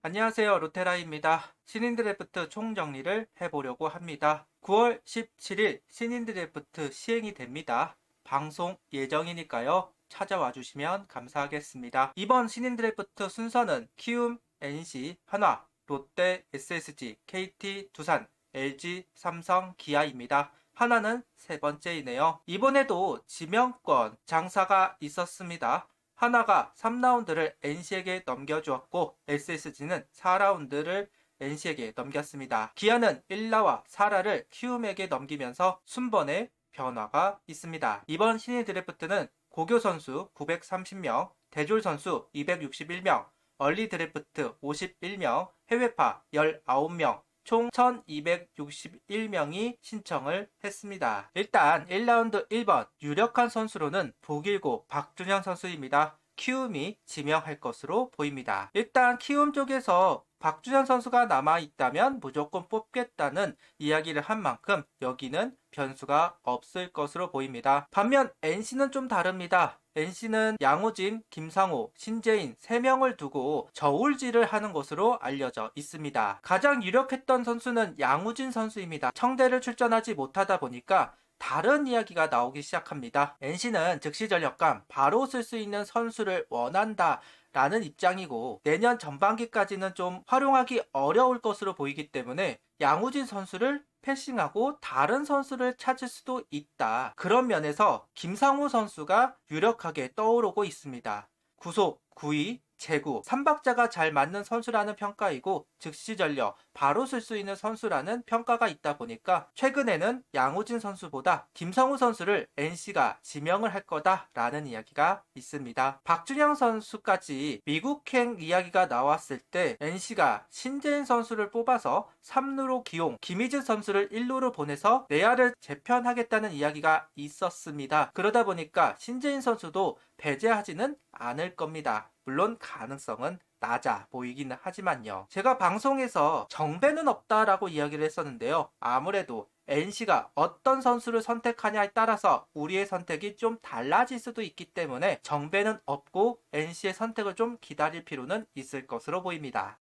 안녕하세요. 루테라입니다. 신인 드래프트 총정리를 해보려고 합니다. 9월 17일 신인 드래프트 시행이 됩니다. 방송 예정이니까요. 찾아와 주시면 감사하겠습니다. 이번 신인 드래프트 순서는 키움, NC, 한화, 롯데, SSG, KT, 두산, LG, 삼성, 기아입니다. 하나는 세 번째이네요. 이번에도 지명권 장사가 있었습니다. 하나가 3라운드를 NC에게 넘겨주었고 SSG는 4라운드를 NC에게 넘겼습니다. 기아는 1라와 4라를 키움에게 넘기면서 순번의 변화가 있습니다. 이번 신인 드래프트는 고교 선수 930명, 대졸 선수 261명, 얼리 드래프트 51명, 해외파 19명, 총 1261명이 신청을 했습니다. 일단 1라운드 1번 유력한 선수로는 북일고 박준영 선수입니다. 키움이 지명할 것으로 보입니다. 일단 키움 쪽에서 박준영 선수가 남아있다면 무조건 뽑겠다는 이야기를 한 만큼 여기는 변수가 없을 것으로 보입니다. 반면 NC는 좀 다릅니다. NC는 양우진, 김상호, 신재인 3명을 두고 저울질을 하는 것으로 알려져 있습니다. 가장 유력했던 선수는 양우진 선수입니다. 청대를 출전하지 못하다 보니까 다른 이야기가 나오기 시작합니다. NC는 즉시 전력감 바로 쓸 수 있는 선수를 원한다 라는 입장이고 내년 전반기까지는 좀 활용하기 어려울 것으로 보이기 때문에 양우진 선수를 패싱하고 다른 선수를 찾을 수도 있다. 그런 면에서 김상우 선수가 유력하게 떠오르고 있습니다. 구속, 구위, 제구, 3박자가 잘 맞는 선수라는 평가이고 즉시 전력, 바로 쓸 수 있는 선수라는 평가가 있다 보니까 최근에는 양우진 선수보다 김성우 선수를 NC가 지명을 할 거다라는 이야기가 있습니다. 박준영 선수까지 미국행 이야기가 나왔을 때 NC가 신재인 선수를 뽑아서 3루로 기용, 김희진 선수를 1루로 보내서 내야를 재편하겠다는 이야기가 있었습니다. 그러다 보니까 신재인 선수도 배제하지는 않을 겁니다. 물론 가능성은 낮아 보이기는 하지만요. 제가 방송에서 정배는 없다라고 이야기를 했었는데요. 아무래도 NC가 어떤 선수를 선택하냐에 따라서 우리의 선택이 좀 달라질 수도 있기 때문에 정배는 없고 NC의 선택을 좀 기다릴 필요는 있을 것으로 보입니다.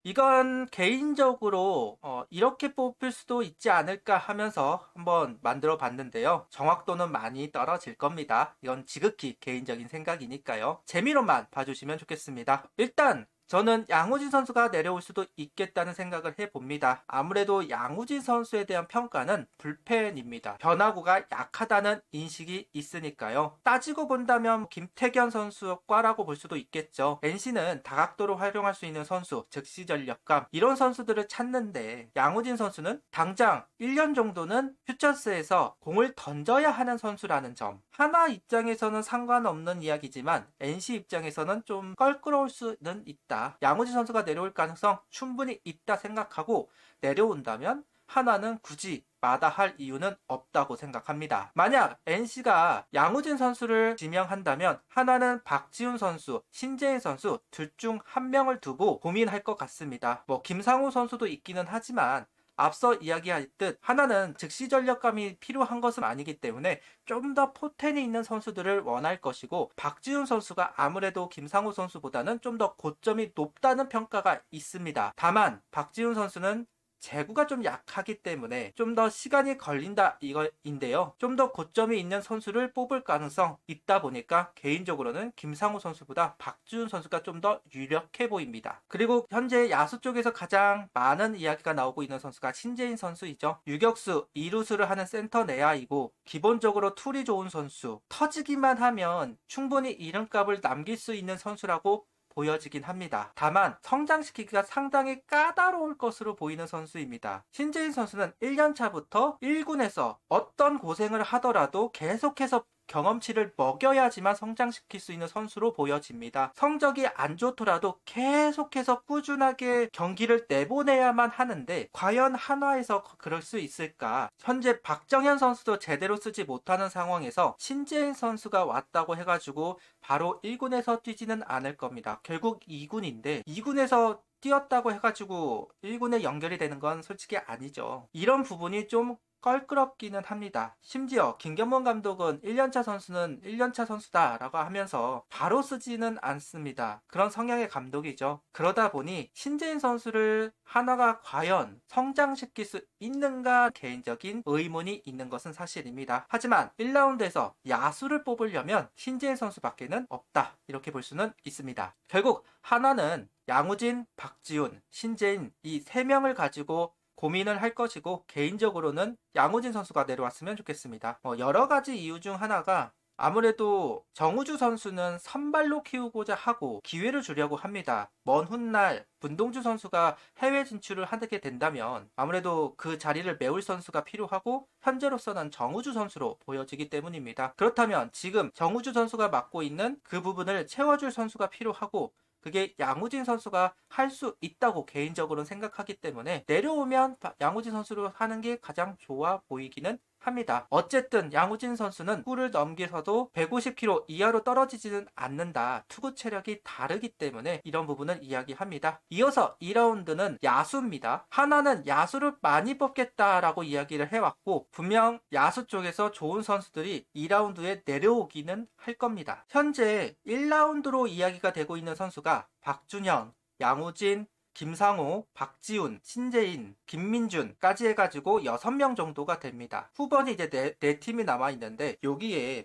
이건 개인적으로 이렇게 뽑힐 수도 있지 않을까 하면서 한번 만들어 봤는데요. 정확도는 많이 떨어질 겁니다. 이건 지극히 개인적인 생각이니까요. 재미로만 봐주시면 좋겠습니다. 일단 저는 양우진 선수가 내려올 수도 있겠다는 생각을 해봅니다. 아무래도 양우진 선수에 대한 평가는 불펜입니다. 변화구가 약하다는 인식이 있으니까요. 따지고 본다면 김태견 선수 과라고 볼 수도 있겠죠. NC는 다각도로 활용할 수 있는 선수, 즉시 전력감 이런 선수들을 찾는데 양우진 선수는 당장 1년 정도는 퓨처스에서 공을 던져야 하는 선수라는 점. 하나 입장에서는 상관없는 이야기지만 NC 입장에서는 좀 껄끄러울 수는 있다. 양우진 선수가 내려올 가능성 충분히 있다 생각하고 내려온다면 하나는 굳이 마다할 이유는 없다고 생각합니다. 만약 NC가 양우진 선수를 지명한다면 하나는 박지훈 선수, 신재인 선수 둘 중 한 명을 두고 고민할 것 같습니다. 김상우 선수도 있기는 하지만 앞서 이야기했듯 하나는 즉시 전력감이 필요한 것은 아니기 때문에 좀 더 포텐이 있는 선수들을 원할 것이고 박지훈 선수가 아무래도 김상우 선수보다는 좀 더 고점이 높다는 평가가 있습니다. 다만 박지훈 선수는 제구가 좀 약하기 때문에 좀 더 시간이 걸린다 이거인데요. 좀 더 고점이 있는 선수를 뽑을 가능성 있다 보니까 개인적으로는 김상우 선수보다 박지훈 선수가 좀 더 유력해 보입니다. 그리고 현재 야수 쪽에서 가장 많은 이야기가 나오고 있는 선수가 신재인 선수이죠. 유격수, 이루수를 하는 센터 내야이고 기본적으로 툴이 좋은 선수, 터지기만 하면 충분히 이름값을 남길 수 있는 선수라고 보여지긴 합니다. 다만 성장시키기가 상당히 까다로울 것으로 보이는 선수입니다. 신재인 선수는 1년차부터 1군에서 어떤 고생을 하더라도 계속해서 경험치를 먹여야지만 성장시킬 수 있는 선수로 보여집니다. 성적이 안 좋더라도 계속해서 꾸준하게 경기를 내보내야만 하는데 과연 한화에서 그럴 수 있을까? 현재 박정현 선수도 제대로 쓰지 못하는 상황에서 신재인 선수가 왔다고 해가지고 바로 1군에서 뛰지는 않을 겁니다. 결국 2군인데 2군에서 뛰었다고 해가지고 1군에 연결이 되는 건 솔직히 아니죠. 이런 부분이 좀 껄끄럽기는 합니다. 심지어 김경문 감독은 1년차 선수는 1년차 선수다 라고 하면서 바로 쓰지는 않습니다. 그런 성향의 감독이죠. 그러다 보니 신재인 선수를 하나가 과연 성장시킬 수 있는가 개인적인 의문이 있는 것은 사실입니다. 하지만 1라운드에서 야수를 뽑으려면 신재인 선수밖에는 없다, 이렇게 볼 수는 있습니다. 결국 하나는 양우진, 박지훈, 신재인 이 3명을 가지고 고민을 할 것이고, 개인적으로는 양우진 선수가 내려왔으면 좋겠습니다. 여러 가지 이유 중 하나가 아무래도 정우주 선수는 선발로 키우고자 하고 기회를 주려고 합니다. 먼 훗날 문동주 선수가 해외 진출을 하게 된다면 아무래도 그 자리를 메울 선수가 필요하고, 현재로서는 정우주 선수로 보여지기 때문입니다. 그렇다면 지금 정우주 선수가 맡고 있는 그 부분을 채워줄 선수가 필요하고, 그게 양우진 선수가 할 수 있다고 개인적으로는 생각하기 때문에 내려오면 양우진 선수로 하는 게 가장 좋아 보이기는 합니다. 어쨌든 양우진 선수는 후를 넘겨서도 150kg 이하로 떨어지지는 않는다. 투구 체력이 다르기 때문에 이런 부분을 이야기합니다. 이어서 2라운드는 야수입니다. 하나는 야수를 많이 뽑겠다라고 이야기를 해왔고, 분명 야수 쪽에서 좋은 선수들이 2라운드에 내려오기는 할 겁니다. 현재 1라운드로 이야기가 되고 있는 선수가 박준현, 양우진, 김상호, 박지훈, 신재인, 김민준까지 해가지고 6명 정도가 됩니다. 후번이 이제 네 팀이 남아있는데, 여기에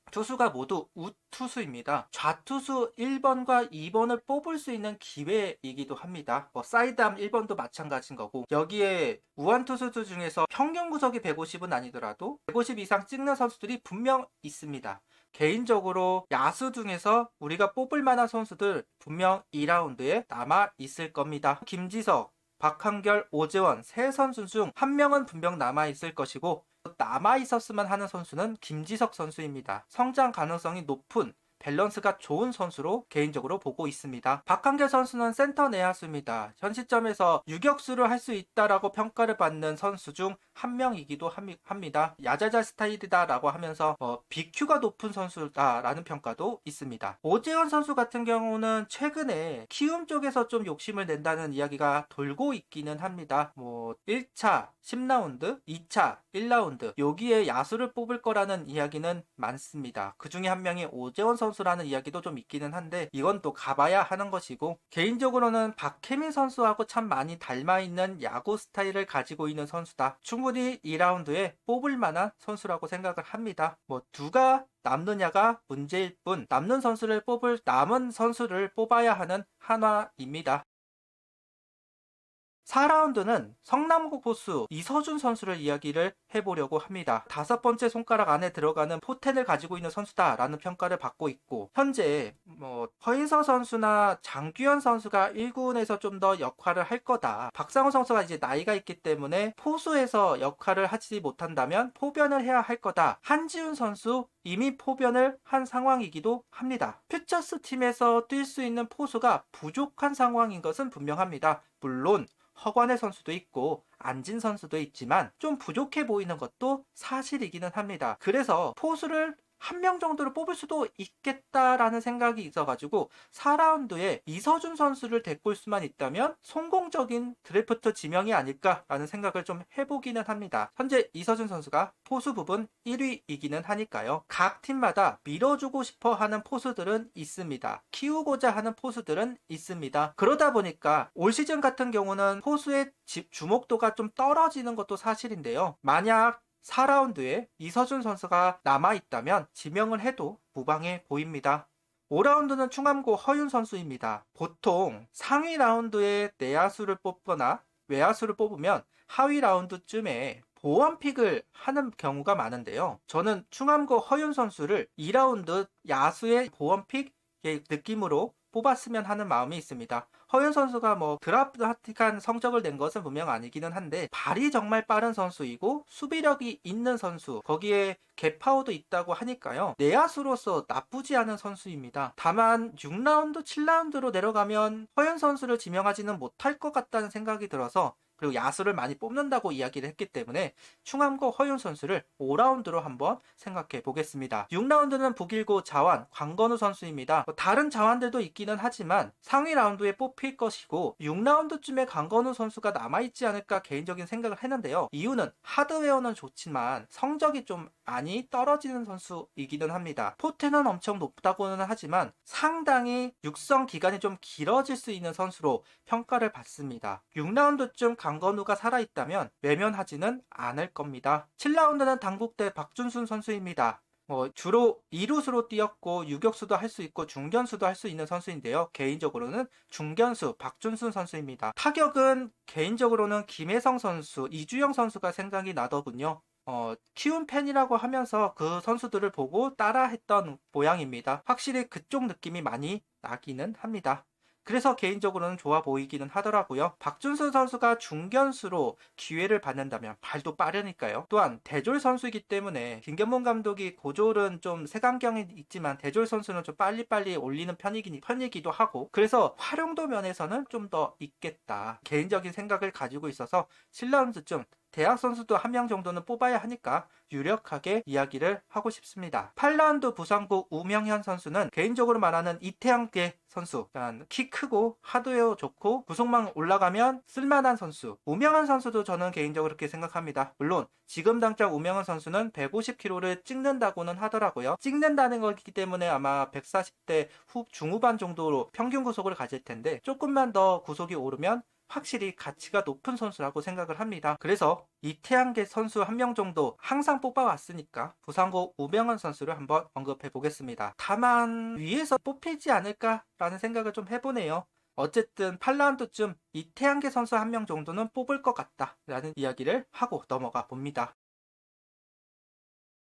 투수가 모두 우투수입니다. 좌투수 1번과 2번을 뽑을 수 있는 기회이기도 합니다. 사이드암 1번도 마찬가지인 거고, 여기에 우완투수들 중에서 평균 구속이 150은 아니더라도 150 이상 찍는 선수들이 분명 있습니다. 개인적으로 야수 중에서 우리가 뽑을 만한 선수들 분명 2라운드에 남아 있을 겁니다. 김지석, 박한결, 오재원 세 선수 중 한 명은 분명 남아 있을 것이고, 남아 있었으면 하는 선수는 김지석 선수입니다. 성장 가능성이 높은, 밸런스가 좋은 선수로 개인적으로 보고 있습니다. 박한결 선수는 센터 내야수입니다. 현 시점에서 유격수를 할 수 있다라고 평가를 받는 선수 중 한 명이기도 합니다. 야자자 스타일이다라고 하면서 BQ가 높은 선수다라는 평가도 있습니다. 오재원 선수 같은 경우는 최근에 키움 쪽에서 좀 욕심을 낸다는 이야기가 돌고 있기는 합니다. 1차 10라운드, 2차 1라운드 여기에 야수를 뽑을 거라는 이야기는 많습니다. 그 중에 한 명이 오재원 선수라는 이야기도 좀 있기는 한데, 이건 또 가봐야 하는 것이고, 개인적으로는 박혜민 선수하고 참 많이 닮아있는 야구 스타일을 가지고 있는 선수다. 충분히 2라운드에 뽑을 만한 선수라고 생각을 합니다. 누가 남느냐가 문제일 뿐, 남는 선수를 남은 선수를 뽑아야 하는 한화입니다. 4라운드는 성남고 포수 이서준 선수를 이야기를 해보려고 합니다. 5번째 손가락 안에 들어가는 포텐을 가지고 있는 선수다라는 평가를 받고 있고, 현재 허인서 선수나 장규현 선수가 1군에서 좀 더 역할을 할 거다. 박상호 선수가 이제 나이가 있기 때문에 포수에서 역할을 하지 못한다면 포변을 해야 할 거다. 한지훈 선수 이미 포변을 한 상황이기도 합니다. 퓨처스 팀에서 뛸 수 있는 포수가 부족한 상황인 것은 분명합니다. 물론 허관의 선수도 있고 안진 선수도 있지만 좀 부족해 보이는 것도 사실이기는 합니다. 그래서 포수를 한 명 정도를 뽑을 수도 있겠다라는 생각이 있어가지고 4라운드에 이서준 선수를 데리고 올 수만 있다면 성공적인 드래프트 지명이 아닐까라는 생각을 좀 해보기는 합니다. 현재 이서준 선수가 포수 부분 1위이기는 하니까요. 각 팀마다 밀어주고 싶어 하는 포수들은 있습니다. 키우고자 하는 포수들은 있습니다. 그러다 보니까 올 시즌 같은 경우는 포수의 주목도가 좀 떨어지는 것도 사실인데요. 만약 4라운드에 이서준 선수가 남아있다면 지명을 해도 무방해 보입니다. 5라운드는 충암고 허윤 선수입니다. 보통 상위 라운드에 내야수를 뽑거나 외야수를 뽑으면 하위 라운드쯤에 보완픽을 하는 경우가 많은데요. 저는 충암고 허윤 선수를 2라운드 야수의 보완픽의 느낌으로 뽑았으면 하는 마음이 있습니다. 허윤 선수가 드라프트한 성적을 낸 것은 분명 아니기는 한데, 발이 정말 빠른 선수이고 수비력이 있는 선수, 거기에 갭파워도 있다고 하니까요. 내야수로서 나쁘지 않은 선수입니다. 다만 6라운드, 7라운드로 내려가면 허윤 선수를 지명하지는 못할 것 같다는 생각이 들어서 그리고 야수를 많이 뽑는다고 이야기를 했기 때문에 충암고 허윤 선수를 5라운드로 한번 생각해 보겠습니다. 6라운드는 북일고 자완 광건우 선수입니다. 다른 자완들도 있기는 하지만 상위 라운드에 뽑힐 것이고 6라운드쯤에 광건우 선수가 남아있지 않을까 개인적인 생각을 했는데요. 이유는 하드웨어는 좋지만 성적이 좀 많이 떨어지는 선수이기는 합니다. 포텐은 엄청 높다고는 하지만 상당히 육성 기간이 좀 길어질 수 있는 선수로 평가를 받습니다. 6라운드쯤 강건우가 살아있다면 외면하지는 않을 겁니다. 7라운드는 당국대 박준순 선수입니다. 주로 2루수로 뛰었고 유격수도 할 수 있고 중견수도 할 수 있는 선수인데요. 개인적으로는 중견수 박준순 선수입니다. 타격은 개인적으로는 김혜성 선수, 이주영 선수가 생각이 나더군요. 키운 팬이라고 하면서 그 선수들을 보고 따라했던 모양입니다. 확실히 그쪽 느낌이 많이 나기는 합니다. 그래서 개인적으로는 좋아 보이기는 하더라고요. 박준순 선수가 중견수로 기회를 받는다면 발도 빠르니까요. 또한 대졸 선수이기 때문에 김견문 감독이 고졸은 좀 색안경이 있지만 대졸 선수는 좀 빨리빨리 올리는 편이기도 하고 그래서 활용도 면에서는 좀 더 있겠다. 개인적인 생각을 가지고 있어서 7라운드쯤 대학 선수도 한 명 정도는 뽑아야 하니까 유력하게 이야기를 하고 싶습니다. 8라운드 부산고 우명현 선수는 개인적으로 말하는 이태양계 선수, 키 크고 하드웨어 좋고 구속망 올라가면 쓸만한 선수. 우명현 선수도 저는 개인적으로 그렇게 생각합니다. 물론 지금 당장 우명현 선수는 150kg를 찍는다고는 하더라고요. 찍는다는 거기 때문에 아마 140대 중후반 정도로 평균 구속을 가질 텐데 조금만 더 구속이 오르면 확실히 가치가 높은 선수라고 생각을 합니다. 그래서 이태양계 선수 한 명 정도 항상 뽑아왔으니까 부산고 우명헌 선수를 한번 언급해 보겠습니다. 다만 위에서 뽑히지 않을까라는 생각을 좀 해보네요. 어쨌든 8라운드쯤 이태양계 선수 한 명 정도는 뽑을 것 같다라는 이야기를 하고 넘어가 봅니다.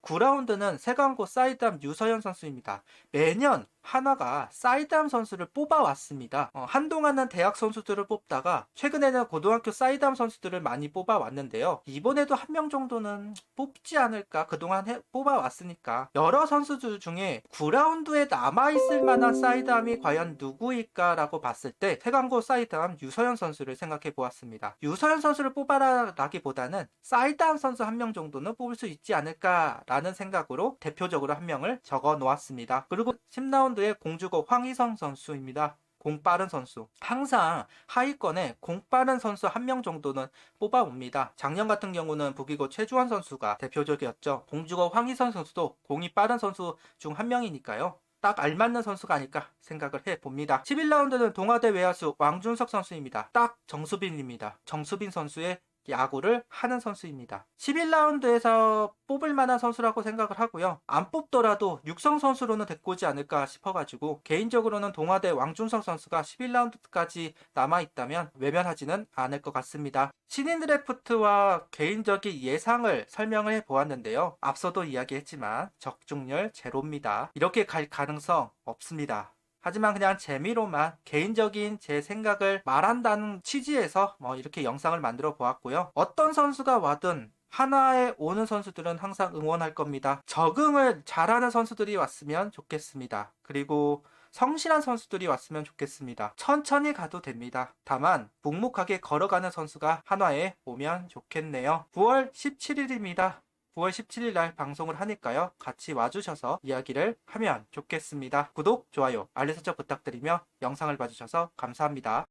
9라운드는 세강고 사이드암 유서연 선수입니다. 매년 한화가 사이드암 선수를 뽑아왔습니다. 한동안은 대학 선수들을 뽑다가 최근에는 고등학교 사이드암 선수들을 많이 뽑아왔는데요. 이번에도 한 명 정도는 뽑지 않을까. 그동안 뽑아왔으니까 여러 선수들 중에 9라운드에 남아있을 만한 사이드암이 과연 누구일까라고 봤을 때 세강고 사이드암 유서연 선수를 생각해 보았습니다. 유서연 선수를 뽑아라기보다는 사이드암 선수 한 명 정도는 뽑을 수 있지 않을까라는 생각으로 대표적으로 한 명을 적어 놓았습니다. 그리고 10라운드에 공주고 황희성 선수입니다. 공 빠른 선수. 항상 하위권에 공 빠른 선수 한 명 정도는 뽑아옵니다. 작년 같은 경우는 북이고 최주환 선수가 대표적이었죠. 공주고 황희성 선수도 공이 빠른 선수 중 한 명이니까요. 딱 알맞는 선수가 아닐까 생각을 해봅니다. 11라운드는 동아대 외야수 왕준석 선수입니다. 딱 정수빈입니다. 정수빈 선수의 야구를 하는 선수입니다. 11라운드에서 뽑을 만한 선수라고 생각을 하고요. 안 뽑더라도 육성 선수로는 데리고 오지 않을까 싶어가지고 개인적으로는 동아대 왕준석 선수가 11라운드까지 남아있다면 외면하지는 않을 것 같습니다. 신인 드래프트와 개인적인 예상을 설명을 해보았는데요. 앞서도 이야기했지만 적중률 제로입니다. 이렇게 갈 가능성 없습니다. 하지만 그냥 재미로만 개인적인 제 생각을 말한다는 취지에서 이렇게 영상을 만들어 보았고요. 어떤 선수가 와든 한화에 오는 선수들은 항상 응원할 겁니다. 적응을 잘하는 선수들이 왔으면 좋겠습니다. 그리고 성실한 선수들이 왔으면 좋겠습니다. 천천히 가도 됩니다. 다만 묵묵하게 걸어가는 선수가 한화에 오면 좋겠네요. 9월 17일입니다. 9월 17일 날 방송을 하니까요. 같이 와주셔서 이야기를 하면 좋겠습니다. 구독, 좋아요, 알림 설정 부탁드리며 영상을 봐주셔서 감사합니다.